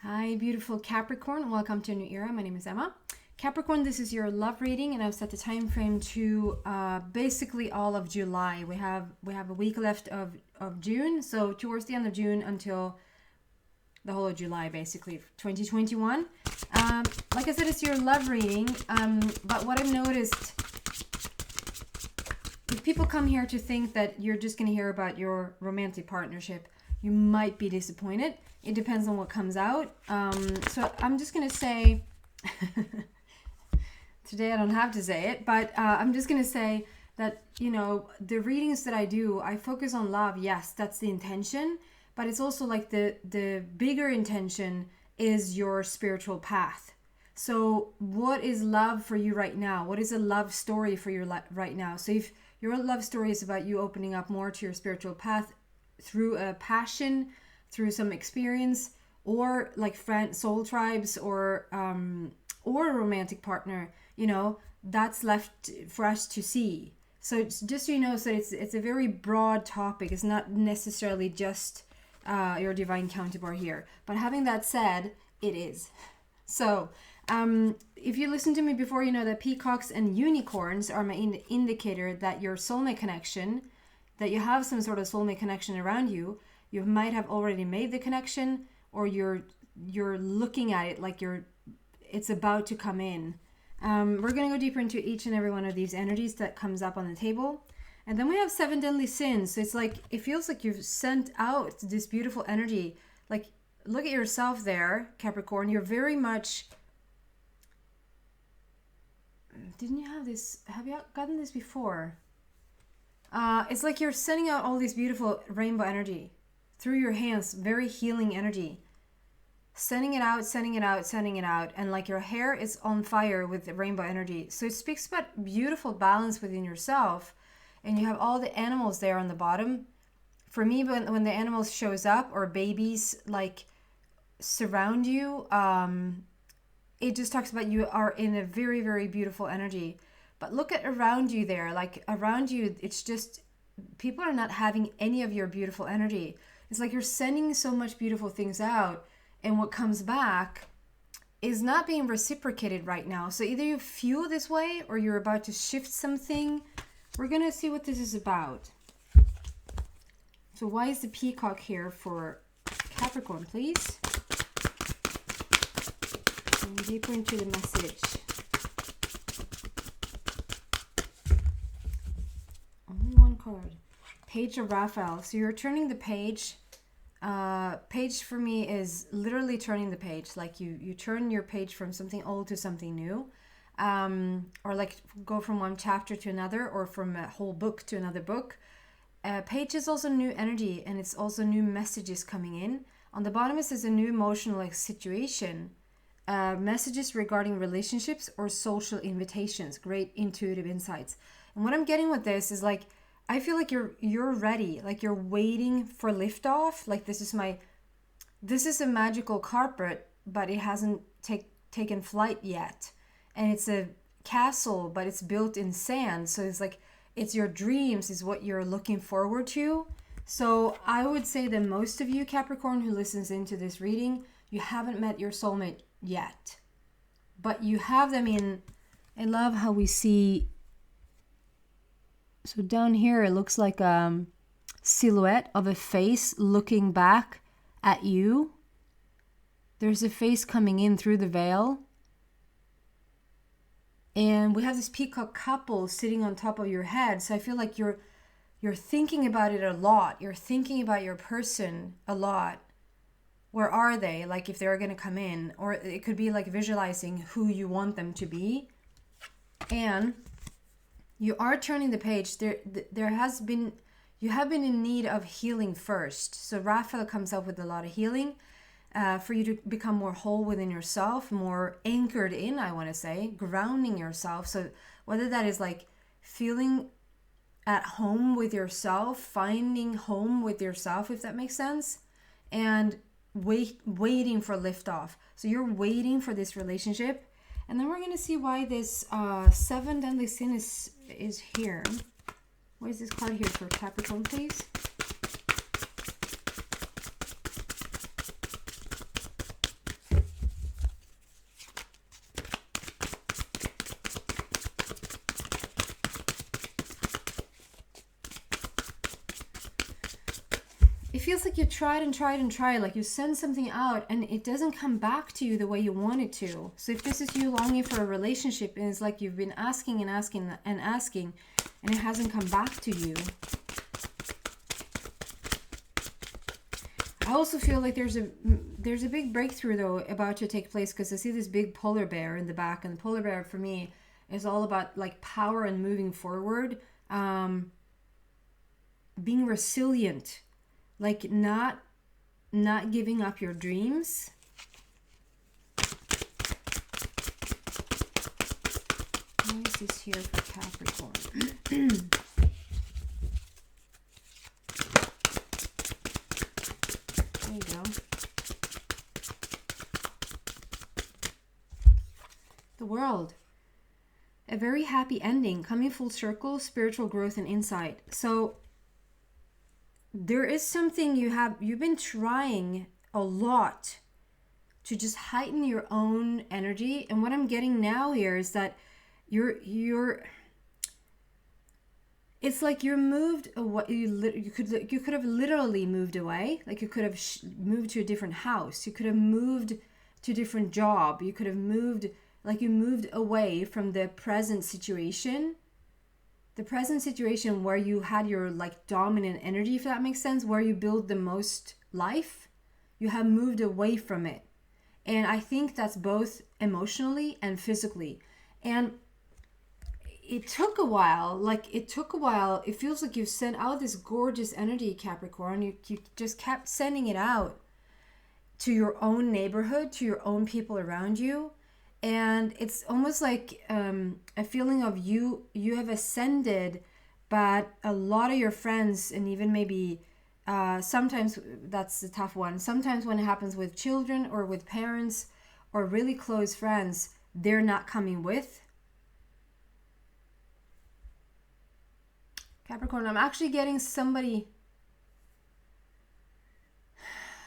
Hi, beautiful Capricorn. Welcome to a new era. My name is Emma. Capricorn, this is your love reading, and I've set the time frame to basically all of July. We have a week left of June, so towards the end of June until the whole of July, basically 2021. Like I said, it's your love reading, but what I've noticed, if people come here to think that you're just going to hear about your romantic partnership, you might be disappointed. It depends on what comes out. So I'm just going to say, today I don't have to say it, but I'm just going to say that, you know, the readings that I do, I focus on love. Yes, that's the intention. But it's also like the bigger intention is your spiritual path. So what is love for you right now? What is a love story for you right now? So if your love story is about you opening up more to your spiritual path through a passion, through some experience, or like soul tribes, or a romantic partner, you know, that's left for us to see. So it's just so you know, so it's a very broad topic. It's not necessarily just your divine counterpart here. But having that said, it is. So if you listened to me before, you know that peacocks and unicorns are my indicator that your soulmate connection, that you have some sort of soulmate connection around you. You might have already made the connection, or you're looking at it like it's about to come in. We're going to go deeper into each and every one of these energies that comes up on the table. And then we have 7 deadly sins. So it's like, it feels like you've sent out this beautiful energy. Like, look at yourself there, Capricorn. You're very much... Didn't you have this? Have you gotten this before? It's like you're sending out all this beautiful rainbow energy through your hands. Very healing energy. Sending it out, sending it out, sending it out. And like your hair is on fire with the rainbow energy. So it speaks about beautiful balance within yourself. And you have all the animals there on the bottom. For me, when the animals shows up, or babies like surround you, it just talks about you are in a very, very beautiful energy. But look at around you there. Like around you, it's just, people are not having any of your beautiful energy. It's like you're sending so much beautiful things out, and what comes back is not being reciprocated right now. So either you feel this way, or you're about to shift something. We're going to see what this is about. So why is the peacock here for Capricorn, please? And deeper into the message. Only one card. Page of Raphael. So you're turning the page. Page for me is literally turning the page. Like you turn your page from something old to something new. Or like go from one chapter to another, or from a whole book to another book. Page is also new energy, and it's also new messages coming in. On the bottom it says a new emotional situation. Messages regarding relationships or social invitations. Great intuitive insights. And what I'm getting with this is like, I feel like you're ready, like you're waiting for liftoff. Like this is a magical carpet, but it hasn't taken flight yet. And it's a castle, but it's built in sand. So it's like, it's your dreams is what you're looking forward to. So I would say that most of you, Capricorn, who listens into this reading, you haven't met your soulmate yet. But you have them in... I love how we see... So down here, it looks like a silhouette of a face looking back at you. There's a face coming in through the veil. And we have this peacock couple sitting on top of your head. So I feel like you're thinking about it a lot. You're thinking about your person a lot. Where are they? Like if they're going to come in. Or it could be like visualizing who you want them to be. And you are turning the page. You have been in need of healing first. So Raphael comes up with a lot of healing. For you to become more whole within yourself, more anchored in, I want to say, grounding yourself. So whether that is like feeling at home with yourself, finding home with yourself, if that makes sense, and waiting for liftoff. So you're waiting for this relationship. And then we're going to see why this 7 deadly sin is here. Why is this card here for Capricorn, please? feels like you tried and tried and tried, like you send something out and it doesn't come back to you the way you want it to. So if this is you longing for a relationship and it's like you've been asking and asking and asking and it hasn't come back to you. I also feel like there's a big breakthrough though about to take place, because I see this big polar bear in the back, and the polar bear for me is all about like power and moving forward, being resilient, like not giving up your dreams. Why is this here for Capricorn? There you go. The World. A very happy ending, coming full circle, spiritual growth and insight. So there is something you've been trying a lot to just heighten your own energy. And what I'm getting now here is that it's like you're moved away. You could have literally moved away. Like you could have moved to a different house. You could have moved to a different job. You could have moved, like you moved away from the present situation. The present situation where you had your like dominant energy, if that makes sense, where you build the most life. You have moved away from it. And I think that's both emotionally and physically. And it took a while. It feels like you've sent out this gorgeous energy, Capricorn. You just kept sending it out to your own neighborhood, to your own people around you. And it's almost like a feeling of you have ascended, but a lot of your friends, and even maybe sometimes that's the tough one. Sometimes when it happens with children or with parents or really close friends, they're not coming with. Capricorn, I'm actually getting somebody.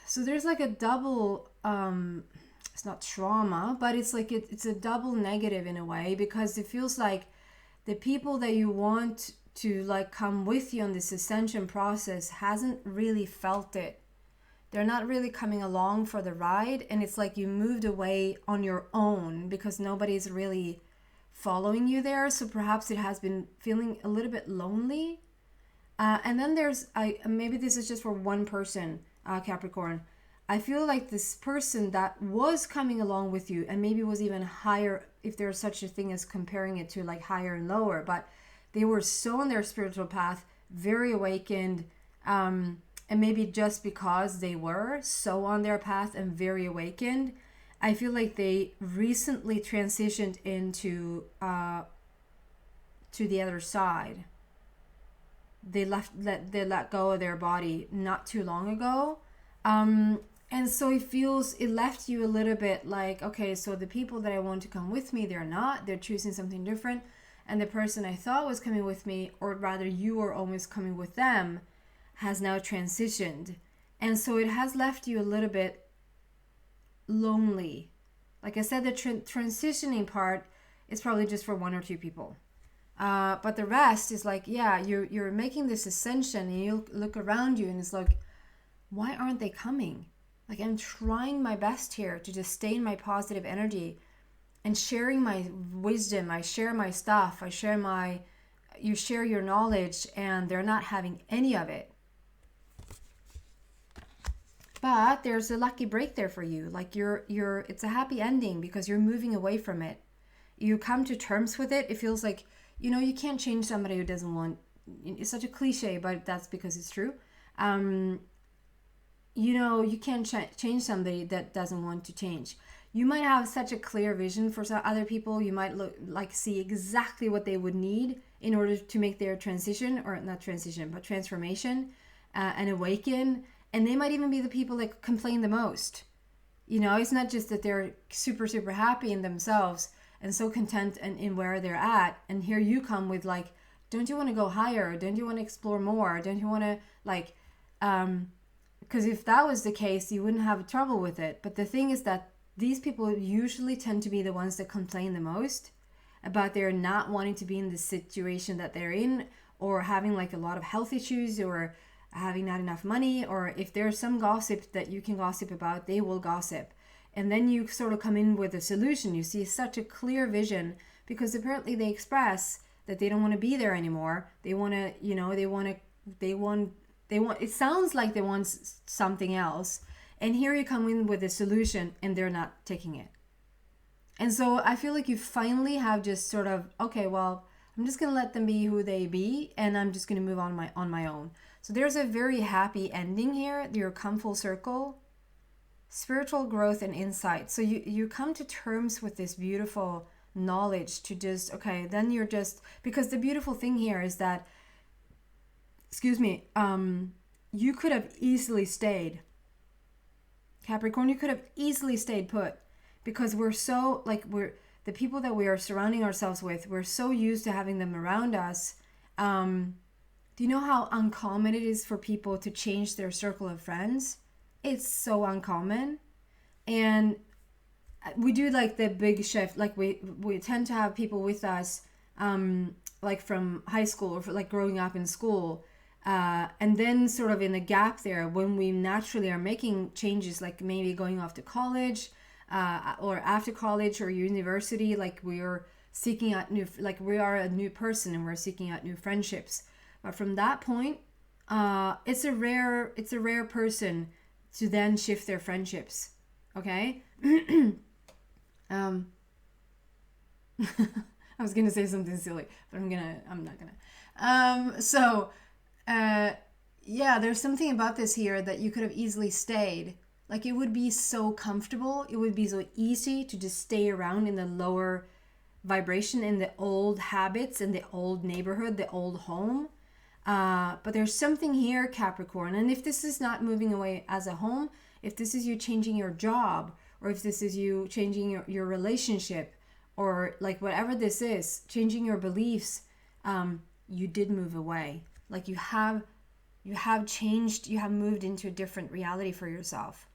So there's like a double, it's not trauma, but it's like it's a double negative in a way, because it feels like the people that you want to like come with you on this ascension process hasn't really felt it. They're not really coming along for the ride, and it's like you moved away on your own because nobody's really following you there. So perhaps it has been feeling a little bit lonely. And then there's, maybe this is just for one person, Capricorn. I feel like this person that was coming along with you and maybe was even higher, if there's such a thing as comparing it to like higher and lower, but they were so on their spiritual path, very awakened, and maybe just because they were so on their path and very awakened, I feel like they recently transitioned into to the other side. They let go of their body not too long ago, and so it left you a little bit like, okay, so the people that I want to come with me, they're choosing something different, and the person I thought was coming with me, or rather you were almost coming with them, has now transitioned, and so it has left you a little bit lonely. Like I said, the transitioning part is probably just for one or two people, but the rest is like, yeah, you're making this ascension, and you look around you and it's like, why aren't they coming? Like, I'm trying my best here to just stay in my positive energy and sharing my wisdom. I share my stuff, you share your knowledge, and they're not having any of it. But there's a lucky break there for you. Like it's a happy ending because you're moving away from it. You come to terms with it. It feels like, you can't change somebody who doesn't want, it's such a cliche, but that's because it's true. You can't change somebody that doesn't want to change. You might have such a clear vision for some other people. You might see exactly what they would need in order to make their transition, or not transition, but transformation, and awaken. And they might even be the people that complain the most. It's not just that they're super, super happy in themselves and so content in where they're at. And here you come with like, don't you want to go higher? Don't you want to explore more? Don't you want to because if that was the case, you wouldn't have trouble with it. But the thing is that these people usually tend to be the ones that complain the most about their not wanting to be in the situation that they're in, or having like a lot of health issues, or having not enough money, or if there's some gossip that you can gossip about, they will gossip. And then you sort of come in with a solution. You see such a clear vision, because apparently they express that they don't want to be there anymore. They want to, it sounds like they want something else. And here you come in with a solution and they're not taking it. And so I feel like you finally have just sort of, okay, well, I'm just going to let them be who they be, and I'm just going to move on my own. So there's a very happy ending here. You come full circle. Spiritual growth and insight. So you come to terms with this beautiful knowledge to just, okay, then you're just, because the beautiful thing here is that, you could have easily stayed. Capricorn, you could have easily stayed put, because we're so, the people that we are surrounding ourselves with, we're so used to having them around us. Do you know how uncommon it is for people to change their circle of friends? It's so uncommon. And we do like the big shift. Like we tend to have people with us, like from high school or like growing up in school. And then sort of in the gap there, when we naturally are making changes, like maybe going off to college, or after college or university, like we are seeking out we are a new person and we're seeking out new friendships. But from that point, it's a rare person to then shift their friendships. Okay. I was gonna say something silly, but I'm not gonna. Yeah, there's something about this here that you could have easily stayed. Like, it would be so comfortable. It would be so easy to just stay around in the lower vibration, in the old habits, in the old neighborhood, the old home. But there's something here, Capricorn. And if this is not moving away as a home, if this is you changing your job, or if this is you changing your relationship, or like whatever this is, changing your beliefs, you did move away. Like you have changed, you have moved into a different reality for yourself.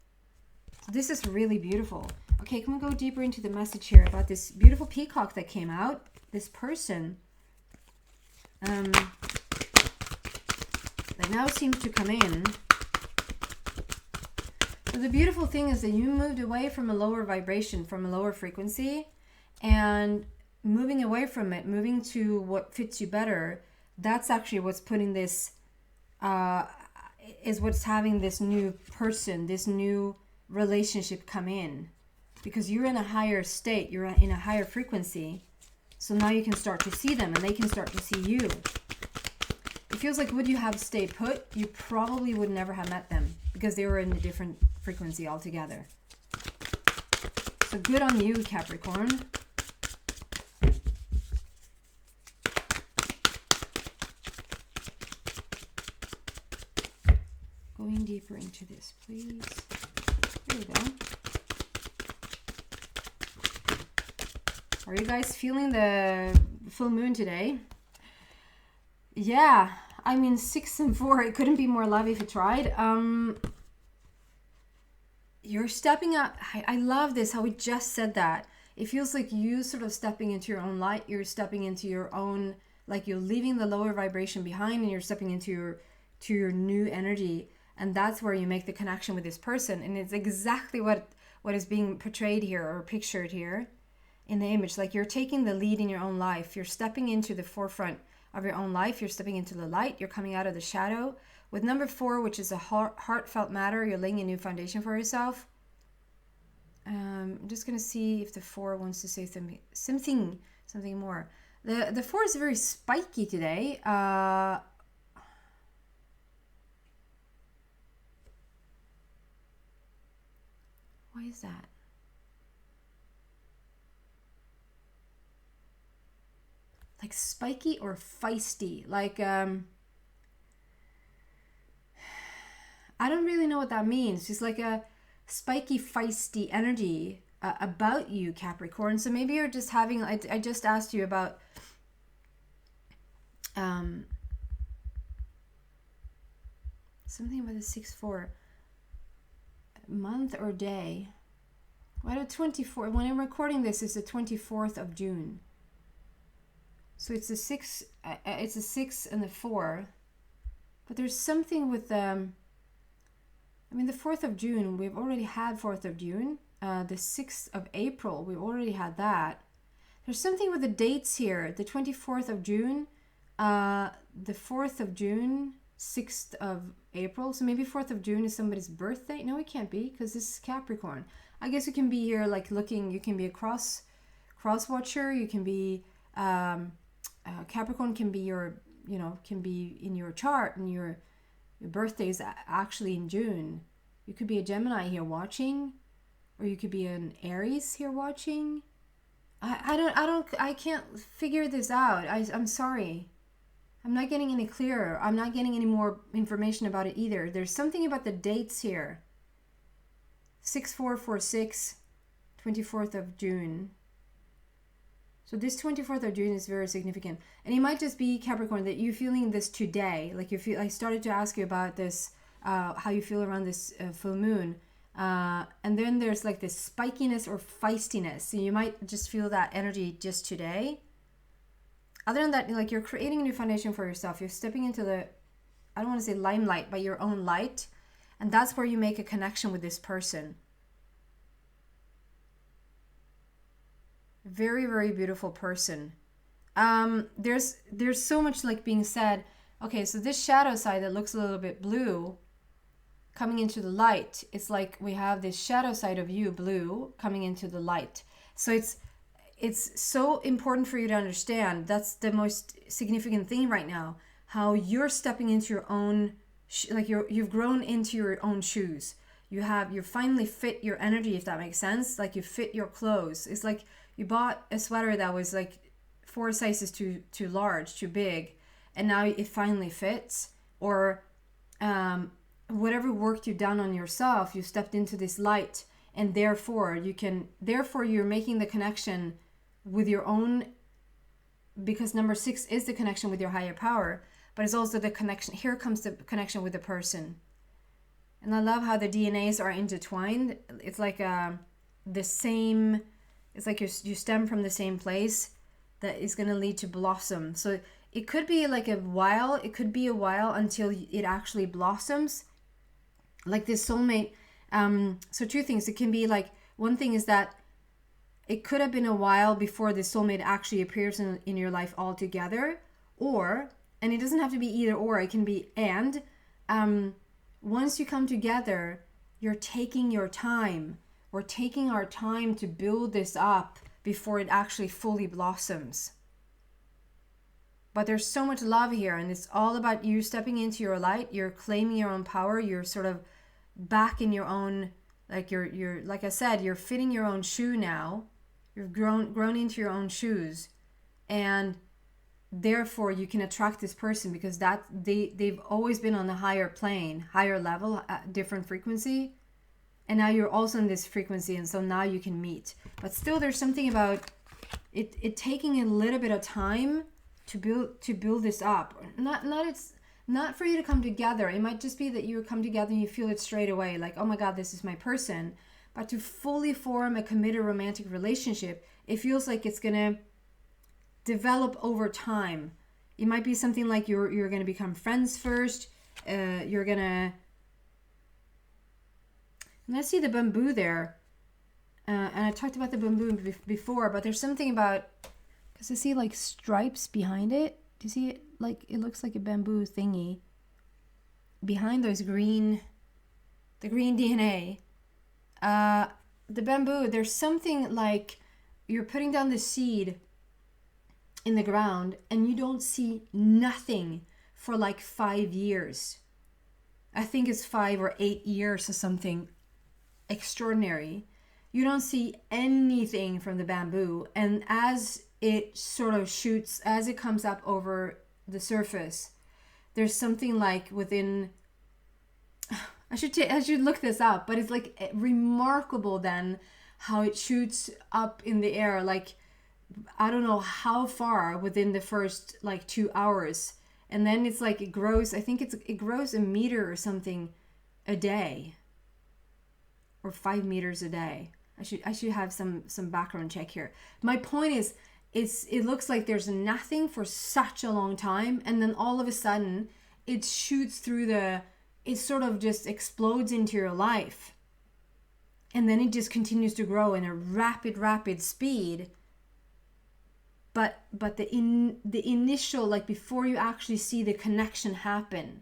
So this is really beautiful. Okay, can we go deeper into the message here about this beautiful peacock that came out, this person that now seems to come in. So the beautiful thing is that you moved away from a lower vibration, from a lower frequency, and moving away from it, moving to what fits you better. That's actually what's putting this, is what's having this new person, this new relationship come in. Because you're in a higher state, you're in a higher frequency. So now you can start to see them and they can start to see you. It feels like, would you have stayed put? You probably would never have met them because they were in a different frequency altogether. So good on you, Capricorn. Going deeper into this, please. There we go. Are you guys feeling the full moon today? Yeah, I mean 6 and 4. It couldn't be more love if it tried. You're stepping up. I love this, how we just said that. It feels like you sort of stepping into your own light. You're stepping into your own, like you're leaving the lower vibration behind and you're stepping into your new energy. And that's where you make the connection with this person. And it's exactly what is being portrayed here or pictured here in the image. Like you're taking the lead in your own life. You're stepping into the forefront of your own life. You're stepping into the light. You're coming out of the shadow. With number 4, which is a heartfelt matter, you're laying a new foundation for yourself. I'm just going to see if the 4 wants to say something more. The 4 is very spiky today. Why is that? Like spiky or feisty? Like, I don't really know what that means. Just like a spiky, feisty energy about you, Capricorn. So maybe you're just having, I just asked you about something about the 6-4 month or day. Why the 24? When I'm recording this, it's the 24th of June. So it's a 6 and the 4. But there's something with the 4th of June, we've already had 4th of June. The 6th of April, we've already had that. There's something with the dates here. The 24th of June, the 4th of June, 6th of April. So maybe 4th of June is somebody's birthday. No, it can't be, because this is Capricorn. I guess you can be here like looking, you can be a cross watcher. You can be, Capricorn can be your, can be in your chart, and your birthday is actually in June. You could be a Gemini here watching, or you could be an Aries here watching. I can't figure this out. I'm sorry. I'm not getting any clearer. I'm not getting any more information about it either. There's something about the dates here. 6446, 24th of June. So this 24th of June is very significant. And it might just be, Capricorn, that you're feeling this today. Like I started to ask you about this, how you feel around this full moon. And then there's like this spikiness or feistiness. So you might just feel that energy just today. Other than that, like, you're creating a new foundation for yourself. You're stepping into the, I don't want to say limelight, but your own light. And that's where you make a connection with this person. Very, very beautiful person. There's so much like being said. Okay, so this shadow side that looks a little bit blue coming into the light, it's like we have this shadow side of you, blue, coming into the light. So it's so important for you to understand. That's the most significant thing right now. How you're stepping into your own, like you've grown into your own shoes. You finally fit your energy, if that makes sense. Like you fit your clothes. It's like you bought a sweater that was like 4 sizes too large, too big, and now it finally fits. Or whatever work you've done on yourself, you stepped into this light, and therefore you're making the connection with your own, because number 6 is the connection with your higher power, but it's also the connection. Here comes the connection with the person. And I love how the DNAs are intertwined. It's like the same, it's like you stem from the same place that is going to lead to blossom. So it could be like it could be a while until it actually blossoms. Like this soulmate. So 2 things. It can be like, one thing is that it could have been a while before the soulmate actually appears in your life altogether. Or, and it doesn't have to be either or, it can be and. Once you come together, you're taking your time. We're taking our time to build this up before it actually fully blossoms. But there's so much love here, and it's all about you stepping into your light. You're claiming your own power. You're sort of back in your own, like you're like I said, you're fitting your own shoe now. You've grown into your own shoes, and therefore you can attract this person because that they've always been on a higher plane, higher level, different frequency, and now you're also in this frequency, and so now you can meet. But still, there's something about it taking a little bit of time to build this up. Not for you to come together. It might just be that you come together and you feel it straight away, like, oh my God, this is my person. But to fully form a committed romantic relationship, it feels like it's gonna develop over time. It might be something like you're gonna become friends first. You're gonna, and I see the bamboo there, and I talked about the bamboo before, but there's something about, because I see like stripes behind it. Do you see it? Like it looks like a bamboo thingy behind those the green DNA. The bamboo, there's something like you're putting down the seed in the ground and you don't see nothing for like 5 years. I think it's 5 or 8 years or something extraordinary. You don't see anything from the bamboo, and as it sort of shoots, as it comes up over the surface, there's something like within, I should look this up, but it's like remarkable then how it shoots up in the air, like I don't know how far within the first like 2 hours, and then it's like it grows. I think it grows a meter or something a day, or 5 meters a day. I should have some background check here. My point is, it looks like there's nothing for such a long time, and then all of a sudden it shoots through it sort of just explodes into your life. And then it just continues to grow in a rapid speed. But the initial, like before you actually see the connection happen,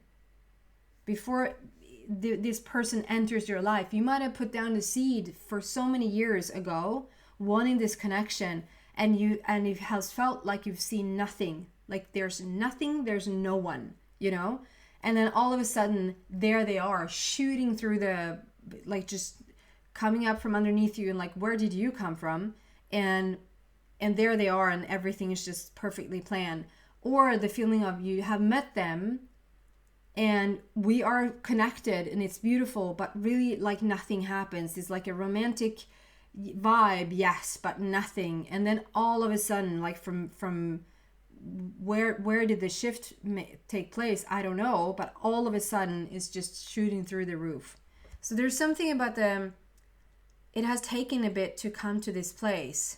before this person enters your life, you might have put down the seed for so many years ago, wanting this connection, and it has felt like you've seen nothing. Like there's nothing, there's no one, you know? And then all of a sudden, there they are, shooting through like just coming up from underneath you, and like, where did you come from? And there they are, and everything is just perfectly planned. Or the feeling of you have met them and we are connected and it's beautiful, but really like nothing happens. It's like a romantic vibe, yes, but nothing. And then all of a sudden, like from where did the shift take place? I don't know, but all of a sudden it's just shooting through the roof. So there's something about it has taken a bit to come to this place.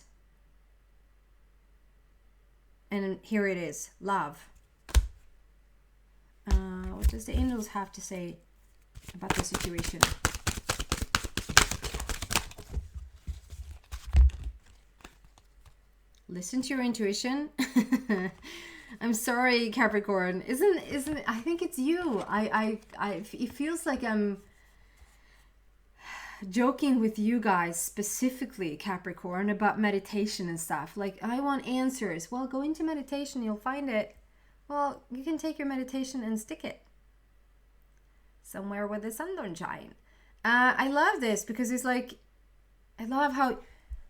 And here it is, love. What does the angels have to say about the situation? Listen to your intuition. I'm sorry, Capricorn. Isn't I think it's you. It feels like I'm joking with you guys, specifically Capricorn, about meditation and stuff. Like, I want answers. Well, go into meditation, you'll find it. Well, you can take your meditation and stick it somewhere where the sun don't shine. I love this because it's like, I love how,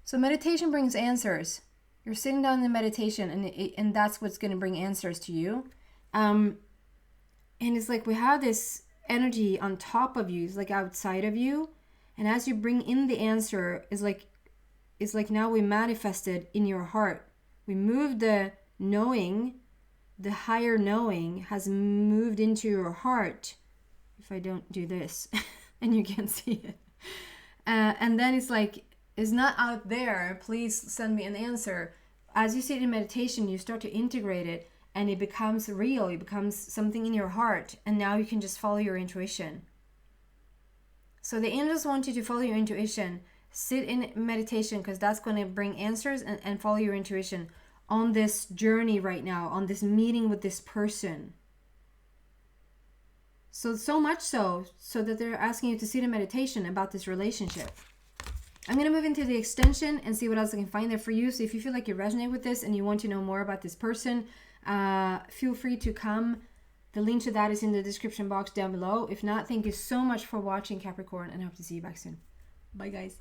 so meditation brings answers. You're sitting down in meditation, and that's what's going to bring answers to you. And it's like we have this energy on top of you, it's like outside of you. And as you bring in the answer, it's like now we manifest it in your heart. We move the knowing, the higher knowing has moved into your heart. If I don't do this and you can't see it. And then it's like, it's not out there, please send me an answer. As you sit in meditation, you start to integrate it and it becomes real. It becomes something in your heart. And now you can just follow your intuition. So the angels want you to follow your intuition. Sit in meditation because that's going to bring answers, and follow your intuition on this journey right now, on this meeting with this person. So much so that they're asking you to sit in meditation about this relationship. I'm going to move into the extension and see what else I can find there for you. So if you feel like you resonate with this and you want to know more about this person, feel free to come. The link to that is in the description box down below. If not, thank you so much for watching, Capricorn, and I hope to see you back soon. Bye, guys.